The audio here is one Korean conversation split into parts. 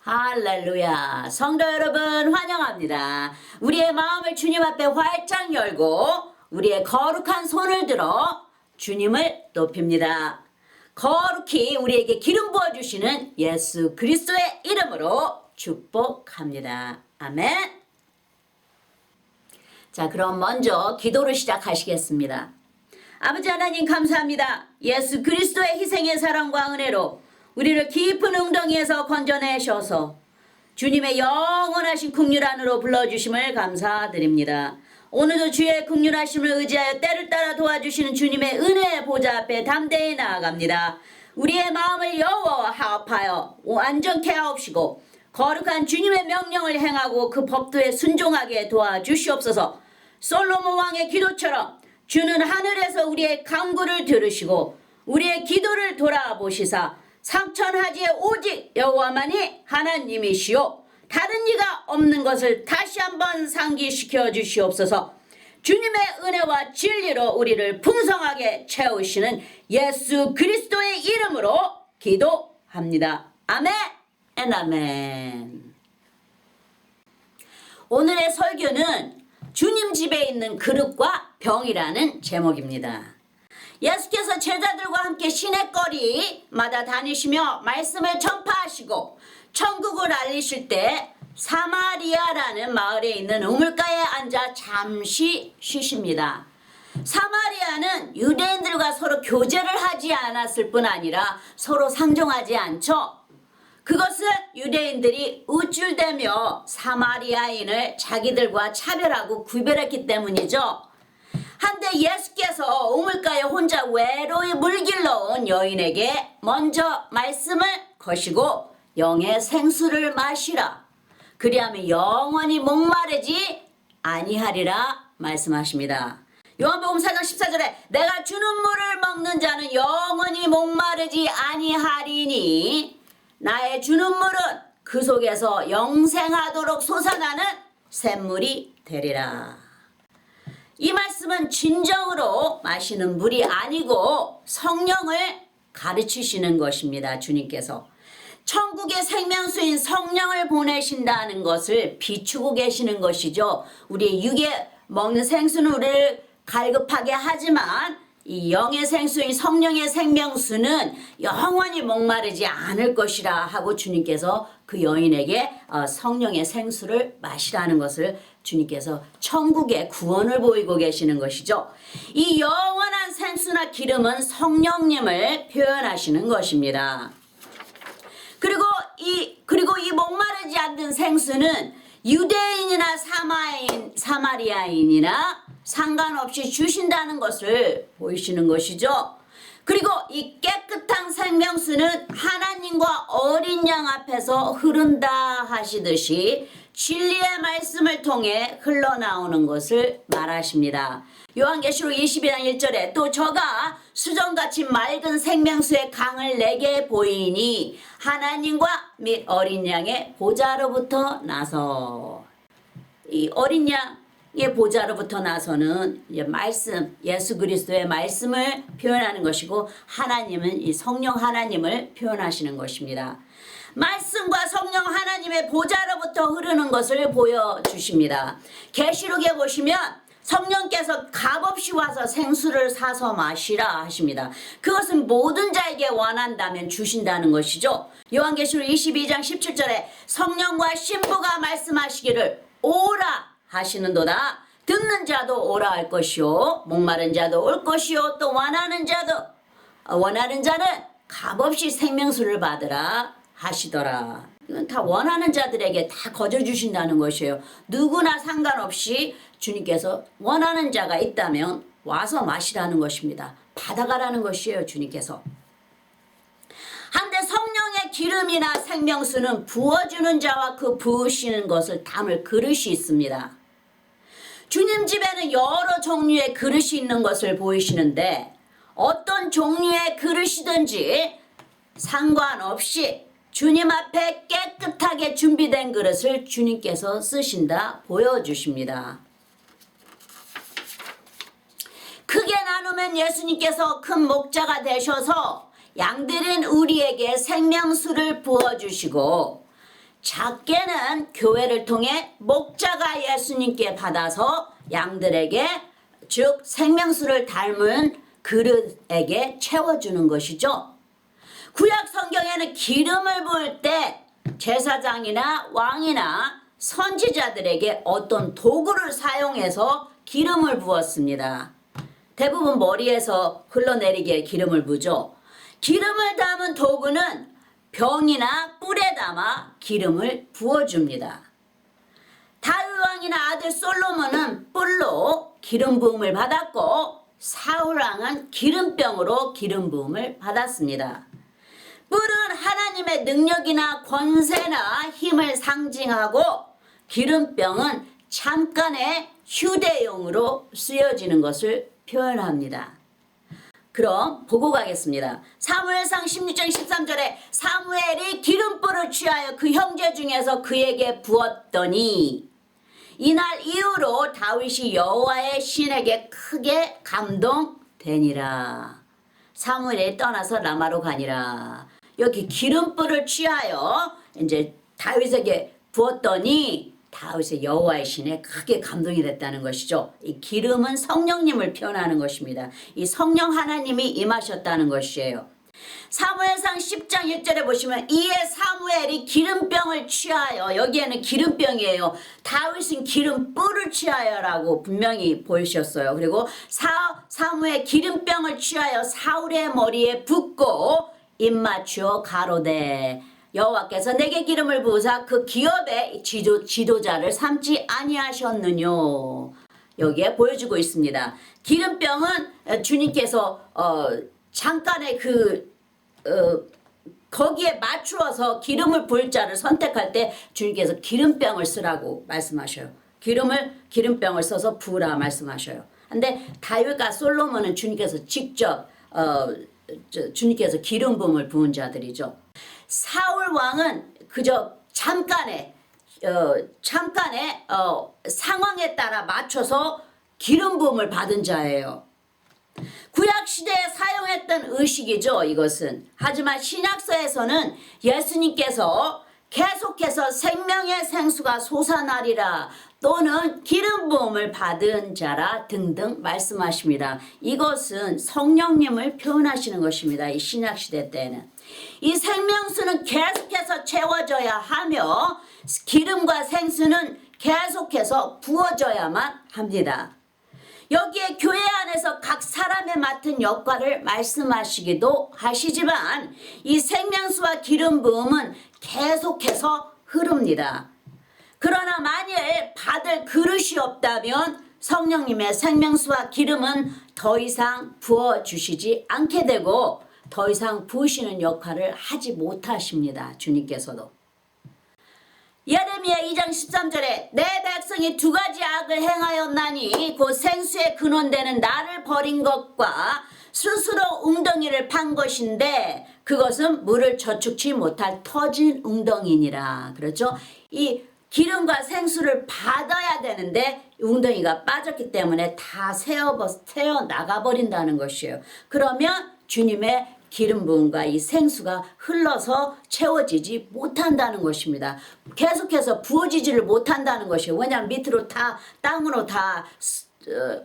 할렐루야. 성도 여러분 환영합니다. 우리의 마음을 주님 앞에 활짝 열고 우리의 거룩한 손을 들어 주님을 높입니다. 거룩히 우리에게 기름 부어주시는 예수 그리스도의 이름으로 축복합니다. 아멘. 자, 그럼 먼저 기도를 시작하시겠습니다. 아버지 하나님 감사합니다. 예수 그리스도의 희생의 사랑과 은혜로 우리를 깊은 웅덩이에서 건져내셔서 주님의 영원하신 긍휼 안으로 불러주심을 감사드립니다. 오늘도 주의 긍휼하심을 의지하여 때를 따라 도와주시는 주님의 은혜의 보좌 앞에 담대히 나아갑니다. 우리의 마음을 여호와와 화합하여 완전케 하옵시고 거룩한 주님의 명령을 행하고 그 법도에 순종하게 도와주시옵소서. 솔로몬 왕의 기도처럼 주는 하늘에서 우리의 간구를 들으시고 우리의 기도를 돌아보시사 삼천하지에 오직 여호와만이 하나님이시오 다른 이가 없는 것을 다시 한번 상기시켜 주시옵소서. 주님의 은혜와 진리로 우리를 풍성하게 채우시는 예수 그리스도의 이름으로 기도합니다. 아멘. 아멘. 오늘의 설교는 주님 집에 있는 그릇과 병이라는 제목입니다. 예수께서 제자들과 함께 시내거리마다 다니시며 말씀을 전파하시고 천국을 알리실 때 사마리아라는 마을에 있는 우물가에 앉아 잠시 쉬십니다. 사마리아는 유대인들과 서로 교제를 하지 않았을 뿐 아니라 서로 상종하지 않죠. 그것은 유대인들이 우쭐대며 사마리아인을 자기들과 차별하고 구별했기 때문이죠. 한데 예수께서 우물가에 혼자 외로이 물길러 온 여인에게 먼저 말씀을 거시고 영의 생수를 마시라. 그리하면 영원히 목마르지 아니하리라 말씀하십니다. 요한복음 4장 14절에 내가 주는 물을 먹는 자는 영원히 목마르지 아니하리니 나의 주는 물은 그 속에서 영생하도록 솟아나는 샘물이 되리라. 이 말씀은 진정으로 마시는 물이 아니고 성령을 가르치시는 것입니다. 주님께서 천국의 생명수인 성령을 보내신다는 것을 비추고 계시는 것이죠. 우리의 육에 먹는 생수는 우리를 갈급하게 하지만 이 영의 생수인 성령의 생명수는 영원히 목마르지 않을 것이라 하고 주님께서 그 여인에게 성령의 생수를 마시라는 것을 주님께서 천국의 구원을 보이고 계시는 것이죠. 이 영원한 생수나 기름은 성령님을 표현하시는 것입니다. 그리고 이 목마르지 않는 생수는 유대인이나 사마리아인이나 상관없이 주신다는 것을 보이시는 것이죠. 그리고 이 깨끗한 생명수는 하나님과 어린 양 앞에서 흐른다 하시듯이 진리의 말씀을 통해 흘러나오는 것을 말하십니다. 요한계시록 22장 1절에 또 저가 수정같이 맑은 생명수의 강을 내게 보이니 하나님과 및 어린 양의 보좌로부터 나서 이 어린 양의 보좌로부터 나서는 말씀, 예수 그리스도의 말씀을 표현하는 것이고 하나님은 이 성령 하나님을 표현하시는 것입니다. 말씀과 성령 하나님의 보좌로부터 흐르는 것을 보여주십니다. 계시록에 보시면 성령께서 값없이 와서 생수를 사서 마시라 하십니다. 그것은 모든 자에게 원한다면 주신다는 것이죠. 요한계시록 22장 17절에 성령과 신부가 말씀하시기를 오라 하시는도다. 듣는 자도 오라 할 것이요 목마른 자도 올 것이요 또 원하는 자는 값없이 생명수를 받으라 하시더라. 이건 다 원하는 자들에게 다 거저주신다는 것이에요. 누구나 상관없이 주님께서 원하는 자가 있다면 와서 마시라는 것입니다. 받아가라는 것이에요. 주님께서. 한데 성령의 기름이나 생명수는 부어주는 자와 그 부으시는 것을 담을 그릇이 있습니다. 주님 집에는 여러 종류의 그릇이 있는 것을 보이시는데 어떤 종류의 그릇이든지 상관없이 주님 앞에 깨끗하게 준비된 그릇을 주님께서 쓰신다 보여주십니다. 크게 나누면 예수님께서 큰 목자가 되셔서 양들인 우리에게 생명수를 부어주시고 작게는 교회를 통해 목자가 예수님께 받아서 양들에게, 즉 생명수를 닮은 그릇에게 채워주는 것이죠. 구약 성경에는 기름을 부을 때 제사장이나 왕이나 선지자들에게 어떤 도구를 사용해서 기름을 부었습니다. 대부분 머리에서 흘러내리게 기름을 부죠. 기름을 담은 도구는 병이나 뿔에 담아 기름을 부어줍니다. 다윗 왕이나 아들 솔로몬은 뿔로 기름 부음을 받았고 사울 왕은 기름병으로 기름 부음을 받았습니다. 뿔은 하나님의 능력이나 권세나 힘을 상징하고 기름병은 잠깐의 휴대용으로 쓰여지는 것을 표현합니다. 그럼 보고 가겠습니다. 사무엘상 16장 13절에 사무엘이 기름불을 취하여 그 형제 중에서 그에게 부었더니 이날 이후로 다윗이 여호와의 신에게 크게 감동되니라. 사무엘이 떠나서 라마로 가니라. 여기 기름불을 취하여 이제 다윗에게 부었더니 다윗의 여호와의 신에 크게 감동이 됐다는 것이죠. 이 기름은 성령님을 표현하는 것입니다. 이 성령 하나님이 임하셨다는 것이에요. 사무엘상 10장 1절에 보시면 이에 사무엘이 기름병을 취하여, 여기에는 기름병이에요. 다윗은 기름뿔을 취하여라고 분명히 보이셨어요. 그리고 사무엘 기름병을 취하여 사울의 머리에 붓고 입맞추어 가로되 여호와께서 내게 기름을 부으사 그 기업의 지도자를 삼지 아니하셨느뇨. 여기에 보여주고 있습니다. 기름병은 주님께서 잠깐의 거기에 맞추어서 기름을 부을 자를 선택할 때 주님께서 기름병을 쓰라고 말씀하셔요. 기름병을 써서 부으라 말씀하셔요. 근데 다윗과 솔로몬은 주님께서 직접 주님께서 기름 부음을 부은 자들이죠. 사울 왕은 그저 잠깐의 상황에 따라 맞춰서 기름 부음을 받은 자예요. 구약 시대에 사용했던 의식이죠, 이것은. 하지만 신약서에서는 예수님께서 계속해서 생명의 생수가 솟아나리라 또는 기름 부음을 받은 자라 등등 말씀하십니다. 이것은 성령님을 표현하시는 것입니다. 이 신약 시대 때는. 이 생명수는 계속해서 채워져야 하며 기름과 생수는 계속해서 부어져야만 합니다. 여기에 교회 안에서 각 사람의 맡은 역할을 말씀하시기도 하시지만 이 생명수와 기름 부음은 계속해서 흐릅니다. 그러나 만일 받을 그릇이 없다면 성령님의 생명수와 기름은 더 이상 부어주시지 않게 되고 더 이상 부으시는 역할을 하지 못하십니다. 주님께서도. 예레미야 2장 13절에 내 백성이 두 가지 악을 행하였나니 곧 생수의 근원되는 나를 버린 것과 스스로 웅덩이를 판 것인데 그것은 물을 저축치 못할 터진 웅덩이니라. 그렇죠? 이 기름과 생수를 받아야 되는데 웅덩이가 빠졌기 때문에 다 새어 나가버린다는 것이에요. 그러면 주님의 기름 부음과 이 생수가 흘러서 채워지지 못한다는 것입니다. 계속해서 부어지지를 못한다는 것이에요. 왜냐하면 밑으로 다 땅으로 다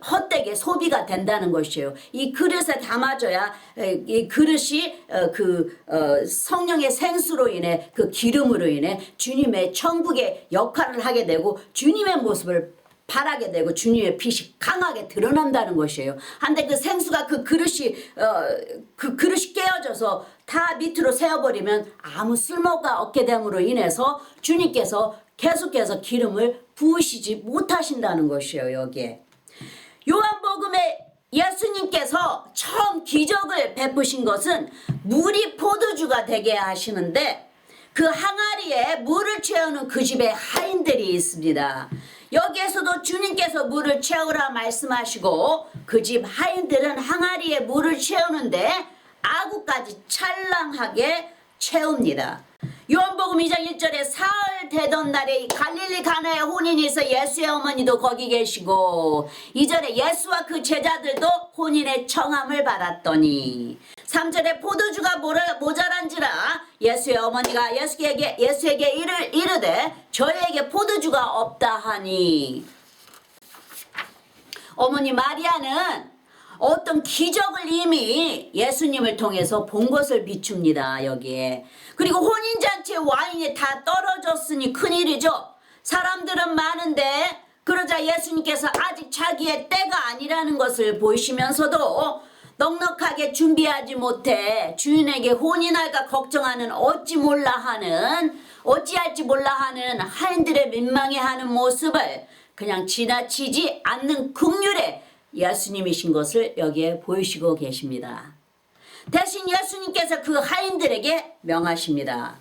헛되게 소비가 된다는 것이에요. 이 그릇에 담아져야 이 그릇이 성령의 생수로 인해 그 기름으로 인해 주님의 천국의 역할을 하게 되고 주님의 모습을 바라게 되고 주님의 빛이 강하게 드러난다는 것이에요. 한데 그 생수가 그 그릇이 깨어져서 다 밑으로 새어버리면 아무 쓸모가 없게 됨으로 인해서 주님께서 계속해서 기름을 부으시지 못하신다는 것이에요. 여기에 요한복음에 예수님께서 처음 기적을 베푸신 것은 물이 포도주가 되게 하시는데 그 항아리에 물을 채우는 그 집에 하인들이 있습니다. 여기에서도 주님께서 물을 채우라 말씀하시고 그 집 하인들은 항아리에 물을 채우는데 아구까지 찰랑하게 채웁니다. 요한복음 2장 1절에 사흘 되던 날에 갈릴리 가나에 혼인이 있어 예수의 어머니도 거기 계시고 2절에 예수와 그 제자들도 혼인의 청함을 받았더니 3절에 포도주가 모자란지라 예수의 어머니가 예수에게 이르되 저희에게 포도주가 없다 하니, 어머니 마리아는 어떤 기적을 이미 예수님을 통해서 본 것을 비춥니다. 여기에. 그리고 혼인잔치에 와인이 다 떨어졌으니 큰일이죠. 사람들은 많은데 그러자 예수님께서 아직 자기의 때가 아니라는 것을 보이시면서도 넉넉하게 준비하지 못해 주인에게 혼인할까 걱정하는 어찌할지 몰라 하는 하인들의 민망해하는 모습을 그냥 지나치지 않는 긍휼의 예수님이신 것을 여기에 보이시고 계십니다. 대신 예수님께서 그 하인들에게 명하십니다.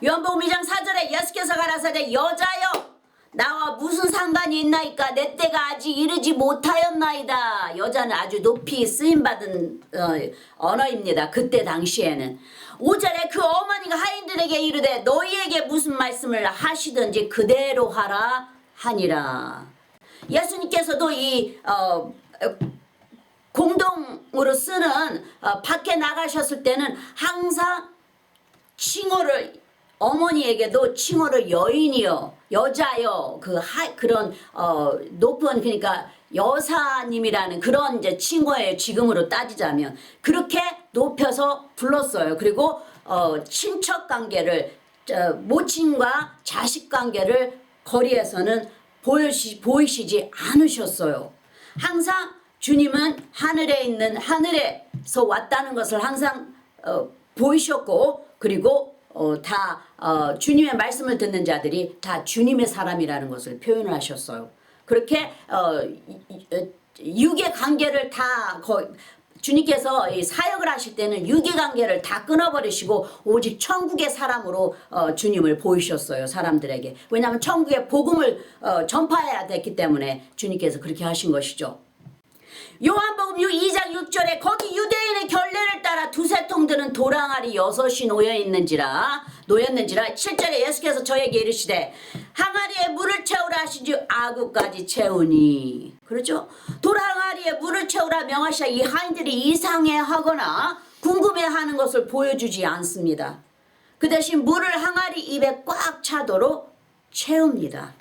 요한복음 2장 4절에 예수께서 가라사대 여자여 나와 무슨 상관이 있나이까 내 때가 아직 이르지 못하였나이다. 여자는 아주 높이 쓰임받은 언어입니다. 그때 당시에는. 5절에 그 어머니가 하인들에게 이르되 너희에게 무슨 말씀을 하시든지 그대로 하라 하니라. 예수님께서도 이 공동으로 쓰는 밖에 나가셨을 때는 항상 칭호를, 어머니에게도 칭호를 여인이여 여자여 그런 높은, 그러니까 여사님이라는 그런 이제 칭호예요. 지금으로 따지자면 그렇게 높여서 불렀어요. 그리고 친척 관계를, 모친과 자식 관계를 거리에서는 보이시지 않으셨어요. 항상 주님은 하늘에서 왔다는 것을 항상 보이셨고, 그리고 다 주님의 말씀을 듣는 자들이 다 주님의 사람이라는 것을 표현을 하셨어요. 그렇게 육의 관계를 다 주님께서 이 사역을 하실 때는 육의 관계를 다 끊어버리시고 오직 천국의 사람으로 주님을 보이셨어요. 사람들에게. 왜냐하면 천국의 복음을 전파해야 됐기 때문에 주님께서 그렇게 하신 것이죠. 요한복음 2장 6절에 거기 유대인의 결례를 따라 두세 통들은 도랑아리 6이 놓였는지라 7절에 예수께서 저에게 이르시되 항아리에 물을 채우라 하시지 아구까지 채우니. 그렇죠? 도랑아리에 물을 채우라 명하시자 이 하인들이 이상해하거나 궁금해하는 것을 보여주지 않습니다. 그 대신 물을 항아리 입에 꽉 차도록 채웁니다.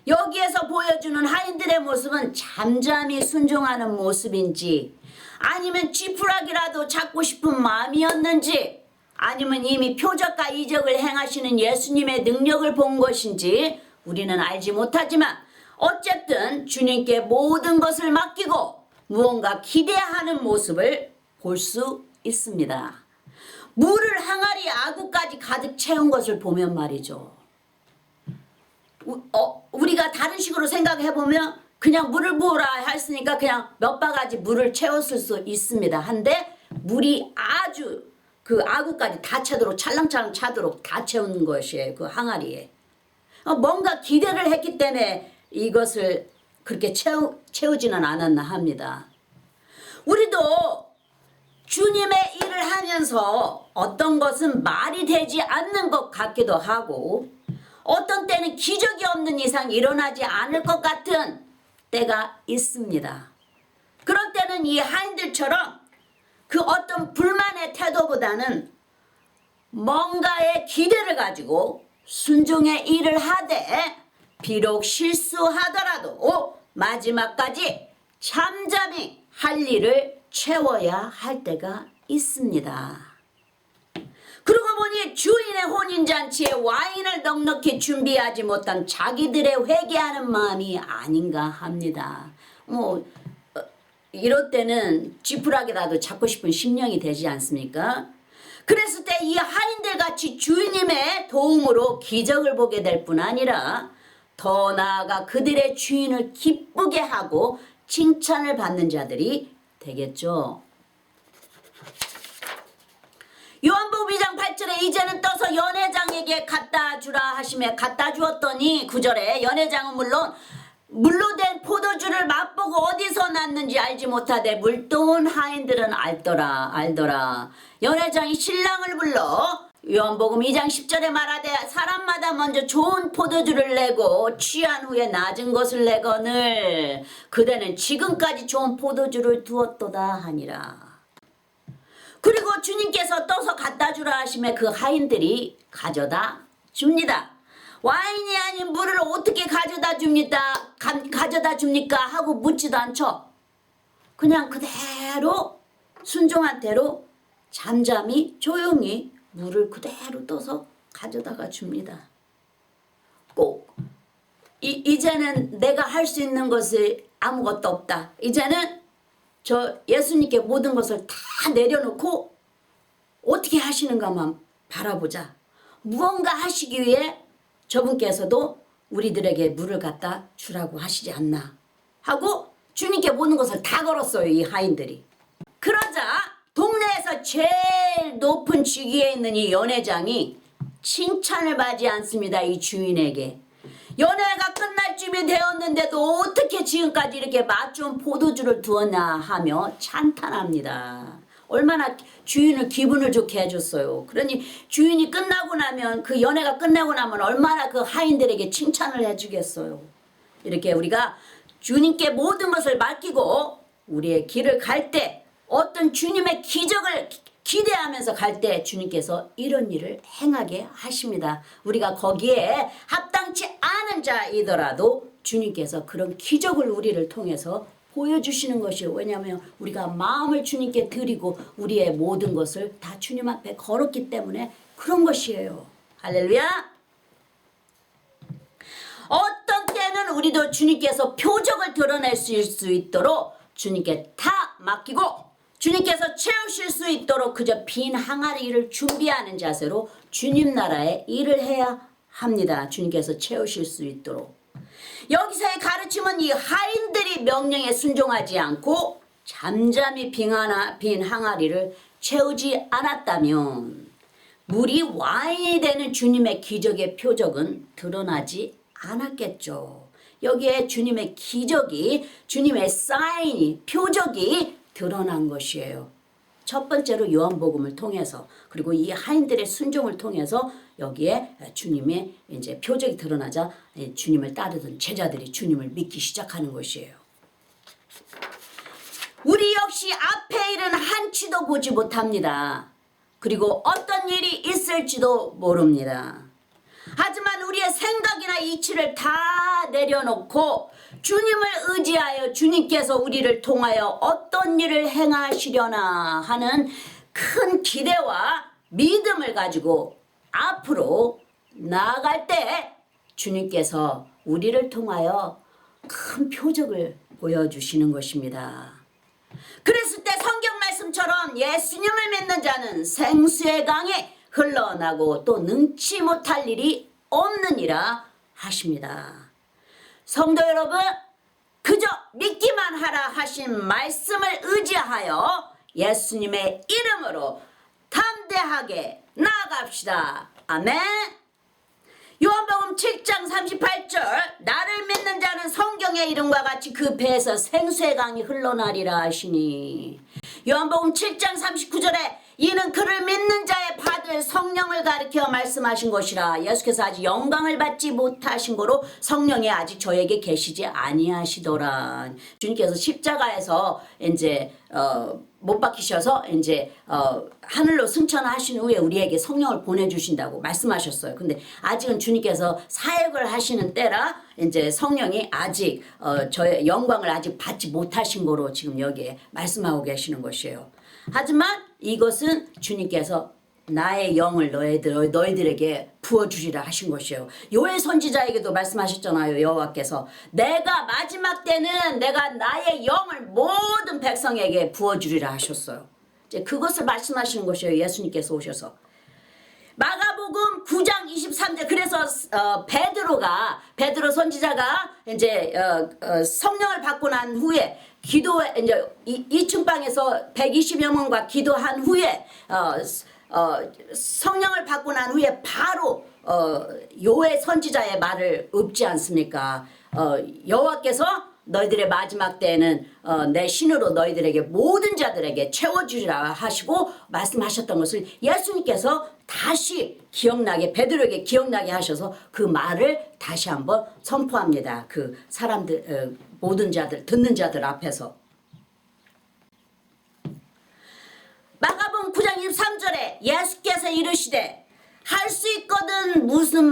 여기에서 보여주는 하인들의 모습은 잠잠히 순종하는 모습인지, 아니면 지푸라기라도 잡고 싶은 마음이었는지, 아니면 이미 표적과 이적을 행하시는 예수님의 능력을 본 것인지 우리는 알지 못하지만 어쨌든 주님께 모든 것을 맡기고 무언가 기대하는 모습을 볼 수 있습니다. 물을 항아리 아구까지 가득 채운 것을 보면 말이죠. 우리가 다른 식으로 생각해보면 그냥 물을 부어라 했으니까 그냥 몇 바가지 물을 채웠을 수 있습니다. 한데 물이 아주 그 아구까지 다 차도록 찰랑찰랑 차도록 다 채운 것이에요. 그 항아리에. 뭔가 기대를 했기 때문에 이것을 그렇게 채우지는 않았나 합니다. 우리도 주님의 일을 하면서 어떤 것은 말이 되지 않는 것 같기도 하고 어떤 때는 기적이 없는 이상 일어나지 않을 것 같은 때가 있습니다. 그런 때는 이 하인들처럼 그 어떤 불만의 태도보다는 뭔가의 기대를 가지고 순종의 일을 하되 비록 실수하더라도 마지막까지 잠잠히 할 일을 채워야 할 때가 있습니다. 그러고 보니 주인의 혼인잔치에 와인을 넉넉히 준비하지 못한 자기들의 회개하는 마음이 아닌가 합니다. 이럴 때는 지푸라기라도 잡고 싶은 심령이 되지 않습니까? 그랬을 때 이 하인들 같이 주님의 도움으로 기적을 보게 될 뿐 아니라 더 나아가 그들의 주인을 기쁘게 하고 칭찬을 받는 자들이 되겠죠. 요한복음 2장 8절에 이제는 떠서 연회장에게 갖다 주라 하시며 갖다 주었더니 9절에 연회장은 물론 물로 된 포도주를 맛보고 어디서 났는지 알지 못하되 물도온 하인들은 알더라. 연회장이 신랑을 불러 요한복음 2장 10절에 말하되 사람마다 먼저 좋은 포도주를 내고 취한 후에 낮은 것을 내거늘 그대는 지금까지 좋은 포도주를 두었도다 하니라. 그리고 주님께서 떠서 갖다 주라 하심에 그 하인들이 가져다 줍니다. 와인이 아닌 물을 어떻게 가져다 줍니까 하고 묻지도 않죠. 그냥 그대로 순종한 대로 잠잠히 조용히 물을 그대로 떠서 가져다가 줍니다. 꼭 이제는 내가 할 수 있는 것이 아무것도 없다. 이제는 저 예수님께 모든 것을 다 내려놓고 어떻게 하시는가만 바라보자. 무언가 하시기 위해 저분께서도 우리들에게 물을 갖다 주라고 하시지 않나 하고 주님께 모든 것을 다 걸었어요. 이 하인들이. 그러자 동네에서 제일 높은 직위에 있는 이 연회장이 칭찬을 받지 않습니다. 이 주인에게. 연회가 끝날 쯤이 되었는데도 어떻게 지금까지 이렇게 맛 좋은 포도주를 두었나 하며 찬탄합니다. 얼마나 주인을 기분을 좋게 해줬어요. 그러니 주인이 끝나고 나면 그 연회가 끝나고 나면 얼마나 그 하인들에게 칭찬을 해주겠어요. 이렇게 우리가 주님께 모든 것을 맡기고 우리의 길을 갈 때 어떤 주님의 기적을 기대하면서 갈 때 주님께서 이런 일을 행하게 하십니다. 우리가 거기에 합당치 않은 자이더라도 주님께서 그런 기적을 우리를 통해서 보여주시는 것이요. 왜냐하면 우리가 마음을 주님께 드리고 우리의 모든 것을 다 주님 앞에 걸었기 때문에 그런 것이에요. 할렐루야. 어떤 때는 우리도 주님께서 표적을 드러낼 수 있도록 주님께 다 맡기고 주님께서 채우실 수 있도록 그저 빈 항아리를 준비하는 자세로 주님 나라의 일을 해야 합니다. 주님께서 채우실 수 있도록. 여기서의 가르침은 이 하인들이 명령에 순종하지 않고 잠잠히 빈 항아리를 채우지 않았다면 물이 와인이 되는 주님의 기적의 표적은 드러나지 않았겠죠. 여기에 주님의 기적이, 주님의 사인이, 표적이 드러난 것이에요. 첫 번째로 요한복음을 통해서, 그리고 이 하인들의 순종을 통해서 여기에 주님의 이제 표적이 드러나자 주님을 따르던 제자들이 주님을 믿기 시작하는 것이에요. 우리 역시 앞에 일은 한치도 보지 못합니다. 그리고 어떤 일이 있을지도 모릅니다. 하지만 우리의 생각이나 이치를 다 내려놓고 주님을 의지하여 주님께서 우리를 통하여 어떤 일을 행하시려나 하는 큰 기대와 믿음을 가지고 앞으로 나아갈 때 주님께서 우리를 통하여 큰 표적을 보여주시는 것입니다. 그랬을 때 성경 말씀처럼 예수님을 믿는 자는 생수의 강이 흘러나고 또 능치 못할 일이 없느니라 하십니다. 성도 여러분, 그저 믿기만 하라 하신 말씀을 의지하여 예수님의 이름으로 담대하게 나아갑시다. 아멘. 요한복음 7장 38절 나를 믿는 자는 성경의 이름과 같이 그 배에서 생수의 강이 흘러나리라 하시니, 요한복음 7장 39절에 이는 그를 믿는 자의 받을 성령을 가리켜 말씀하신 것이라. 예수께서 아직 영광을 받지 못하신 거로 성령이 아직 저에게 계시지 아니하시더라. 주님께서 십자가에서 이제 못 박히셔서 이제 하늘로 승천하신 후에 우리에게 성령을 보내주신다고 말씀하셨어요. 근데 아직은 주님께서 사역을 하시는 때라 이제 성령이 아직 저의 영광을 아직 받지 못하신 거로 지금 여기에 말씀하고 계시는 것이에요. 하지만 이것은 주님께서 나의 영을 너희들에게 부어주리라 하신 것이에요. 요엘 선지자에게도 말씀하셨잖아요. 여호와께서 내가 마지막 때는 내가 나의 영을 모든 백성에게 부어주리라 하셨어요. 이제 그것을 말씀하시는 것이에요. 예수님께서 오셔서. 마가복음 9장 23절 그래서 베드로 선지자가 이제 성령을 받고 난 후에 기도에 이제 2층 방에서 120여 명과 기도한 후에 성령을 받고 난 후에 바로 요엘 선지자의 말을 읊지 않습니까? 여호와께서 너희들의 마지막 때에는 내 신으로 너희들에게 모든 자들에게 채워주리라 하시고 말씀하셨던 것을 예수님께서 다시 기억나게, 베드로에게 기억나게 하셔서 그 말을 다시 한번 선포합니다. 그 사람들, 모든 자들, 듣는 자들 앞에서. 마가복음 9장 23절에 예수께서 이르시되 할 수 있거든 무슨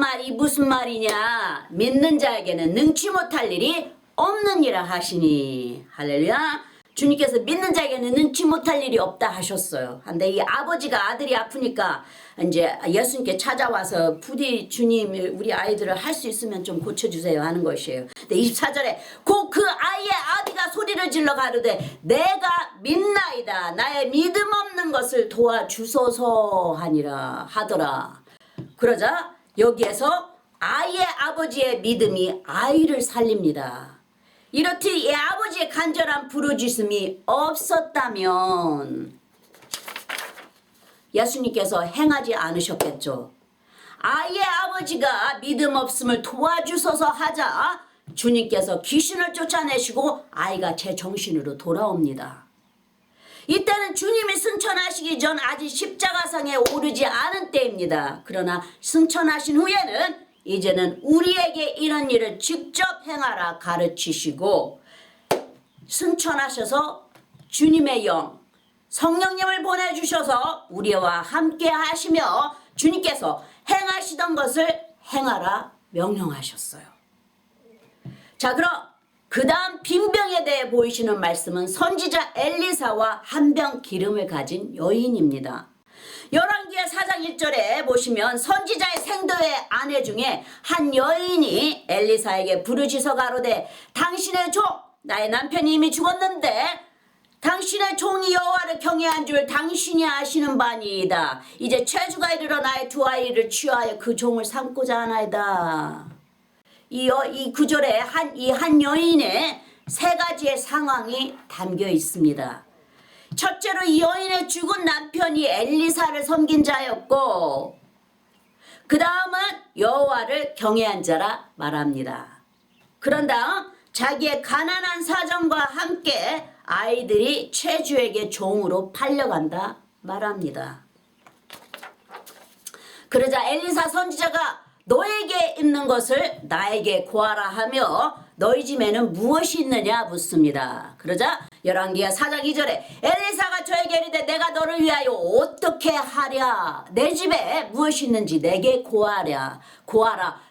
말이냐 믿는 자에게는 능치 못할 일이 없느니라 하시니. 할렐루야. 주님께서 믿는 자에게는 능치 못할 일이 없다 하셨어요. 근데 이 아버지가 아들이 아프니까 이제 예수님께 찾아와서 부디 주님 우리 아이들을 할 수 있으면 좀 고쳐주세요 하는 것이에요. 근데 24절에 그 아이의 아비가 소리를 질러 가로되 내가 믿나이다 나의 믿음 없는 것을 도와주소서 하더라. 그러자 여기에서 아이의 아버지의 믿음이 아이를 살립니다. 이렇듯 이 아버지의 간절한 부르짖음이 없었다면 예수님께서 행하지 않으셨겠죠. 아이의 아버지가 믿음 없음을 도와주소서 하자 주님께서 귀신을 쫓아내시고 아이가 제 정신으로 돌아옵니다. 이때는 주님이 승천하시기 전 아직 십자가상에 오르지 않은 때입니다. 그러나 승천하신 후에는 이제는 우리에게 이런 일을 직접 행하라 가르치시고 승천하셔서 주님의 영 성령님을 보내주셔서 우리와 함께 하시며 주님께서 행하시던 것을 행하라 명령하셨어요. 자, 그럼 그 다음 빈병에 대해 보이시는 말씀은 선지자 엘리사와 한 병 기름을 가진 여인입니다. 열왕기하 4장 1절에 보시면 선지자의 생도의 아내 중에 한 여인이 엘리사에게 부르짖어 가로되 당신의 종 나의 남편이 이미 죽었는데 당신의 종이 여호와를 경외한 줄 당신이 아시는 바니이다. 이제 체주가 이르러 나의 두 아이를 취하여 그 종을 삼고자 하나이다. 이 구절에 한 여인의 세 가지의 상황이 담겨 있습니다. 첫째로 이 여인의 죽은 남편이 엘리사를 섬긴 자였고 그 다음은 여호와를 경외한 자라 말합니다. 그런 다음 자기의 가난한 사정과 함께 아이들이 체주에게 종으로 팔려간다 말합니다. 그러자 엘리사 선지자가 너에게 있는 것을 나에게 구하라 하며 너희 집에는 무엇이 있느냐 묻습니다. 그러자 열왕기하 4장 2절에 엘리사가 저에게 이르되 내가 너를 위하여 어떻게 하랴 내 집에 무엇이 있는지 내게 구하라.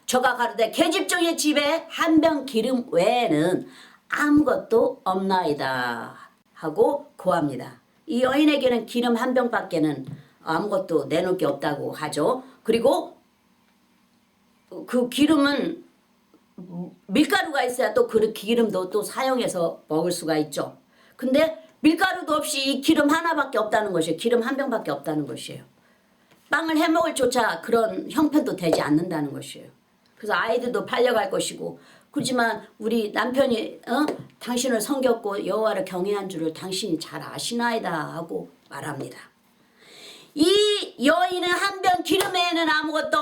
저가 가로되 계집종의 집에 한 병 기름 외에는 아무것도 없나이다 하고 구합니다. 이 여인에게는 기름 한 병밖에는 아무것도 내놓을 게 없다고 하죠. 그리고 그 기름은 밀가루가 있어야 또 그 기름도 또 사용해서 먹을 수가 있죠. 근데 밀가루도 없이 이 기름 하나밖에 없다는 것이에요. 기름 한 병밖에 없다는 것이에요. 빵을 해먹을 조차 그런 형편도 되지 않는다는 것이에요. 그래서 아이들도 팔려갈 것이고 그렇지만 우리 남편이 당신을 섬겼고 여호와를 경외한 줄을 당신이 잘 아시나이다 하고 말합니다. 이 여인은 한 병 기름에는 아무것도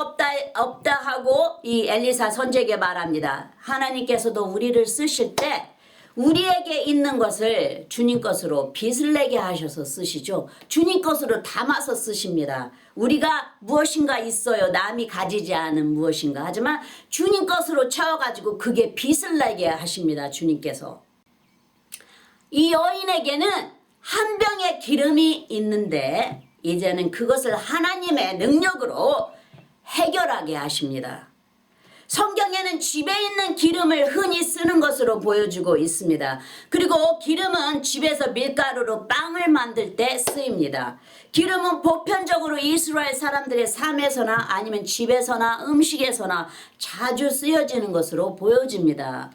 없다 하고 이 엘리사 선지자에게 말합니다. 하나님께서도 우리를 쓰실 때 우리에게 있는 것을 주님 것으로 빚을 내게 하셔서 쓰시죠. 주님 것으로 담아서 쓰십니다. 우리가 무엇인가 있어요. 남이 가지지 않은 무엇인가. 하지만 주님 것으로 채워가지고 그게 빚을 내게 하십니다. 주님께서. 이 여인에게는 한 병의 기름이 있는데 이제는 그것을 하나님의 능력으로 해결하게 하십니다. 성경에는 집에 있는 기름을 흔히 쓰는 것으로 보여주고 있습니다. 그리고 기름은 집에서 밀가루로 빵을 만들 때 쓰입니다. 기름은 보편적으로 이스라엘 사람들의 삶에서나 아니면 집에서나 음식에서나 자주 쓰여지는 것으로 보여집니다.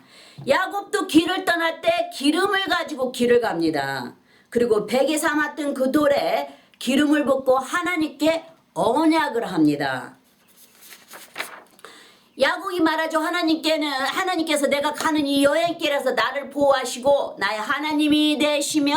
야곱도 길을 떠날 때 기름을 가지고 길을 갑니다. 그리고 베개 삼았던 그 돌에 기름을 붓고 하나님께 언약을 합니다. 야곱이 말하죠. 하나님께서 내가 가는 이 여행길에서 나를 보호하시고 나의 하나님이 되시면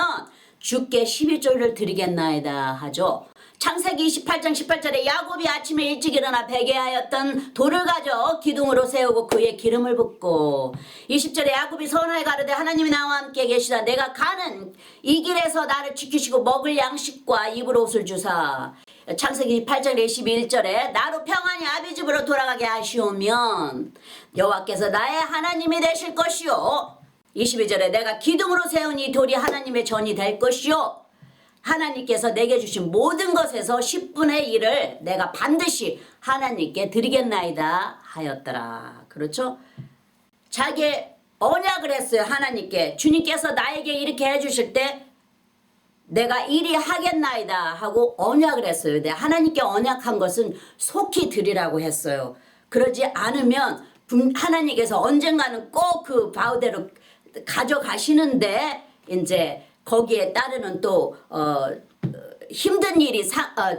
주께 11조를 드리겠나이다 하죠. 창세기 28장 18절에 야곱이 아침에 일찍 일어나 베개하였던 돌을 가져 기둥으로 세우고 그에 기름을 붓고 20절에 야곱이 선하에 가로되 하나님이 나와 함께 계시다 내가 가는 이 길에서 나를 지키시고 먹을 양식과 입을 옷을 주사 창세기 8장 21절에 나로 평안히 아비 집으로 돌아가게 하시오면 여호와께서 나의 하나님이 되실 것이요 22절에 내가 기둥으로 세운 이 돌이 하나님의 전이 될 것이요 하나님께서 내게 주신 모든 것에서 10분의 1을 내가 반드시 하나님께 드리겠나이다 하였더라. 그렇죠? 자기 언약을 했어요. 하나님께. 주님께서 나에게 이렇게 해주실 때 내가 이리 하겠나이다 하고 언약을 했어요. 근데 하나님께 언약한 것은 속히 드리라고 했어요. 그러지 않으면 하나님께서 언젠가는 꼭 그 바우대로 가져가시는데 이제 거기에 따르는 또 힘든 일이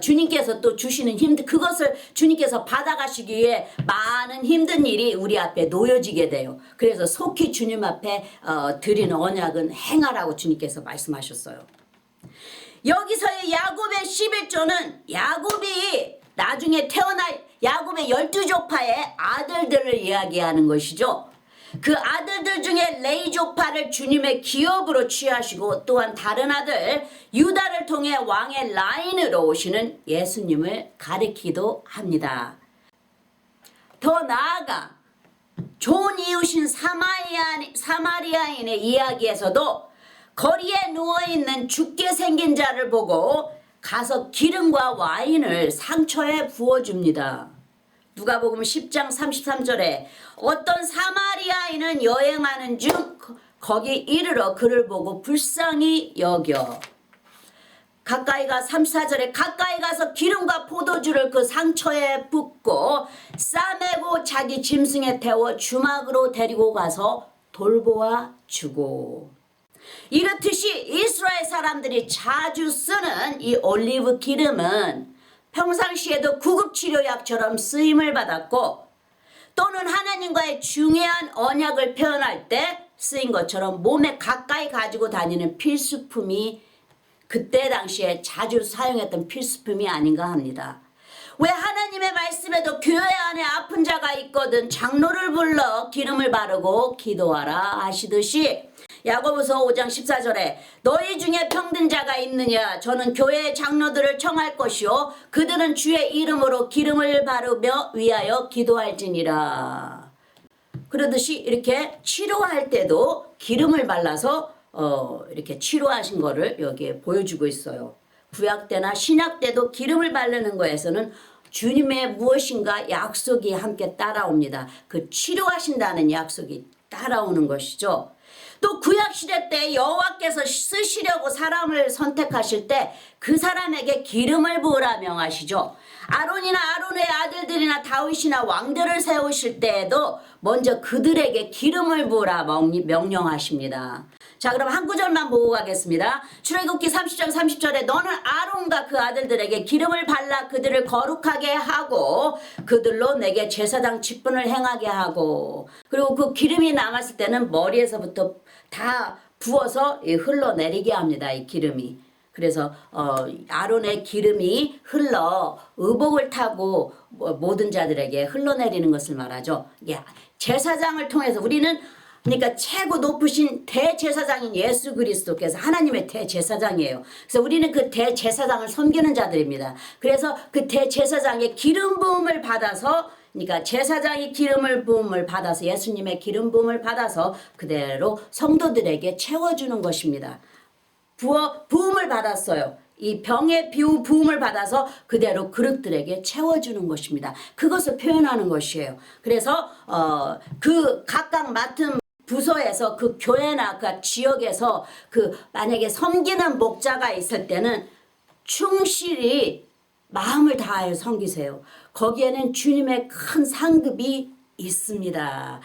주님께서 또 주시는 그것을 주님께서 받아가시기 위해 많은 힘든 일이 우리 앞에 놓여지게 돼요. 그래서 속히 주님 앞에 드리는 언약은 행하라고 주님께서 말씀하셨어요. 여기서의 야곱의 11조는 야곱이 나중에 태어날 야곱의 12조파의 아들들을 이야기하는 것이죠. 그 아들들 중에 레이조파를 주님의 기업으로 취하시고 또한 다른 아들 유다를 통해 왕의 라인으로 오시는 예수님을 가리키기도 합니다. 더 나아가 좋은 이웃인 사마리아인의 이야기에서도 거리에 누워있는 죽게 생긴 자를 보고 가서 기름과 와인을 상처에 부어줍니다. 누가복음 10장 33절에 어떤 사마리아인은 여행하는 중 거기 이르러 그를 보고 불쌍히 여겨 가까이가 34절에 가까이 가서 기름과 포도주를 그 상처에 붓고 싸매고 자기 짐승에 태워 주막으로 데리고 가서 돌보아 주고 이렇듯이 이스라엘 사람들이 자주 쓰는 이 올리브 기름은 평상시에도 구급치료약처럼 쓰임을 받았고 또는 하나님과의 중요한 언약을 표현할 때 쓰인 것처럼 몸에 가까이 가지고 다니는 필수품이 그때 당시에 자주 사용했던 필수품이 아닌가 합니다. 왜 하나님의 말씀에도 교회 안에 아픈 자가 있거든 장로를 불러 기름을 바르고 기도하라 하시듯이 야고보서 5장 14절에 너희 중에 병든 자가 있느냐 저는 교회의 장로들을 청할 것이요 그들은 주의 이름으로 기름을 바르며 위하여 기도할지니라. 그러듯이 이렇게 치료할 때도 기름을 발라서 이렇게 치료하신 거를 여기에 보여주고 있어요. 구약 때나 신약 때도 기름을 바르는 거에서는 주님의 무엇인가 약속이 함께 따라옵니다. 그 치료하신다는 약속이 따라오는 것이죠. 또 구약시대 때 여호와께서 쓰시려고 사람을 선택하실 때 그 사람에게 기름을 부으라 명하시죠. 아론이나 아론의 아들들이나 다윗이나 왕들을 세우실 때에도 먼저 그들에게 기름을 부으라 명령하십니다. 자, 그럼 한 구절만 보고 가겠습니다. 출애굽기 30장 30절에 너는 아론과 그 아들들에게 기름을 발라 그들을 거룩하게 하고 그들로 내게 제사장 직분을 행하게 하고 그리고 그 기름이 남았을 때는 머리에서부터 다 부어서 흘러내리게 합니다. 이 기름이. 그래서 아론의 기름이 흘러 의복을 타고 모든 자들에게 흘러내리는 것을 말하죠. 제사장을 통해서 우리는 그러니까 최고 높으신 대제사장인 예수 그리스도께서 하나님의 대제사장이에요. 그래서 우리는 그 대제사장을 섬기는 자들입니다. 그래서 그 대제사장의 기름 부음을 받아서 그러니까 제사장이 기름을 부음을 받아서 예수님의 기름 부음을 받아서 그대로 성도들에게 채워주는 것입니다. 부음을 받았어요. 이 병의 부음을 받아서 그대로 그릇들에게 채워주는 것입니다. 그것을 표현하는 것이에요. 그래서 그 각각 맡은 부서에서 그 교회나 그 지역에서 그 만약에 섬기는 목자가 있을 때는 충실히 마음을 다하여 섬기세요. 거기에는 주님의 큰 상급이 있습니다.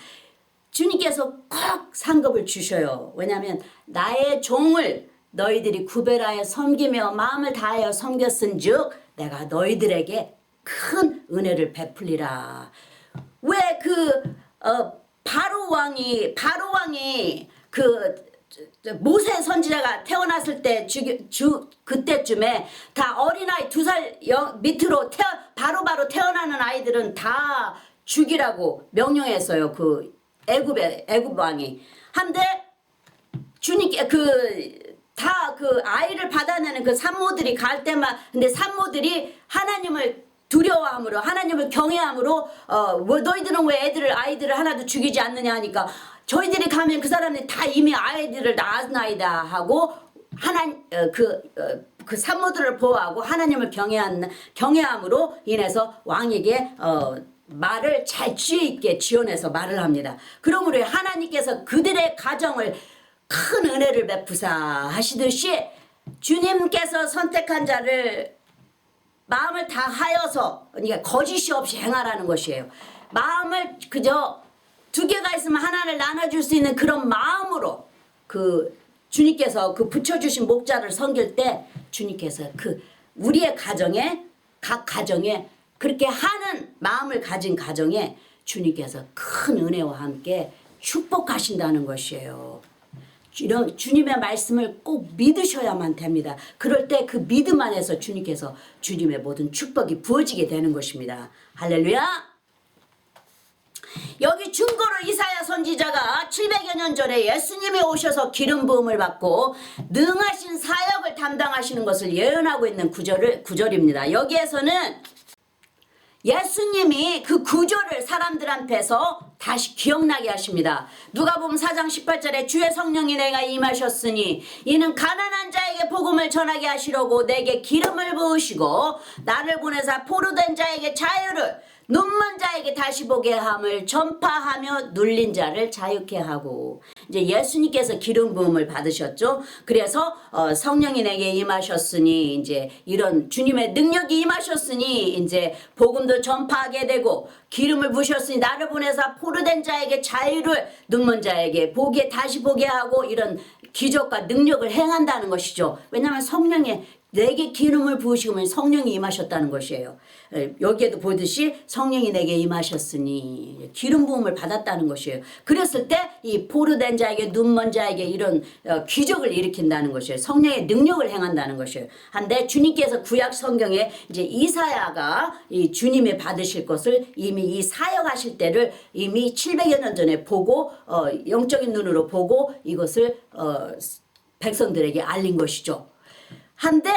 주님께서 꼭 상급을 주셔요. 왜냐하면 나의 종을 너희들이 구별하여 섬기며 마음을 다하여 섬겼은즉 내가 너희들에게 큰 은혜를 베풀리라. 왜 바로 왕이 그 모세 선지자가 태어났을 때 그때쯤에 다 어린아이 2살 밑으로 바로 태어나는 아이들은 다 죽이라고 명령했어요. 그 애굽 왕이. 한데 주님께 다 그 아이를 받아내는 그 산모들이 갈 때만 근데 산모들이 하나님을 두려워함으로 하나님을 경외함으로 너희들은 왜 아이들을 하나도 죽이지 않느냐 하니까 저희들이 가면 그 사람들이 다 이미 아이들을 낳았나이다 하고 그 산모들을 보호하고 하나님을 경외함으로 인해서 왕에게 말을 잘 지혜 있게 지어내서 말을 합니다. 그러므로 하나님께서 그들의 가정을 큰 은혜를 베푸사 하시듯이 주님께서 선택한 자를 마음을 다하여서, 그러니까 거짓이 없이 행하라는 것이에요. 마음을 그저 두 개가 있으면 하나를 나눠줄 수 있는 그런 마음으로 그 주님께서 그 붙여주신 목자를 섬길 때 주님께서 그 우리의 가정에, 각 가정에 그렇게 하는 마음을 가진 가정에 주님께서 큰 은혜와 함께 축복하신다는 것이에요. 이런 주님의 말씀을 꼭 믿으셔야만 됩니다. 그럴 때 그 믿음 안에서 주님께서 주님의 모든 축복이 부어지게 되는 것입니다. 할렐루야. 여기 중고로 이사야 선지자가 700여 년 전에 예수님이 오셔서 기름 부음을 받고 능하신 사역을 담당하시는 것을 예언하고 있는 구절입니다. 여기에서는 예수님이 그 구절을 사람들한테서 다시 기억나게 하십니다. 누가복음 4장 18절에 주의 성령이 내가 임하셨으니 이는 가난한 자에게 복음을 전하게 하시려고 내게 기름을 부으시고 나를 보내사 포로된 자에게 자유를, 눈먼 자에게 다시 보게 함을 전파하며 눌린 자를 자유케 하고. 이제 예수님께서 기름 부음을 받으셨죠. 그래서 성령이 내게 임하셨으니 이제 이런 주님의 능력이 임하셨으니 이제 복음도 전파하게 되고, 기름을 부으셨으니 나를 보내사 포로된 자에게 자유를, 눈먼 자에게 보게 다시 보게 하고, 이런 기적과 능력을 행한다는 것이죠. 왜냐하면 성령의 내게 기름을 부으시면 성령이 임하셨다는 것이에요. 여기에도 보듯이 성령이 내게 임하셨으니 기름 부음을 받았다는 것이에요. 그랬을 때 이 포로된 자에게, 눈먼 자에게 이런 기적을 일으킨다는 것이에요. 성령의 능력을 행한다는 것이에요. 한데 주님께서 구약 성경에 이제 이사야가 이 주님이 받으실 것을 이미 이 사역하실 때를 이미 700여 년 전에 보고 영적인 눈으로 보고 이것을 백성들에게 알린 것이죠. 한데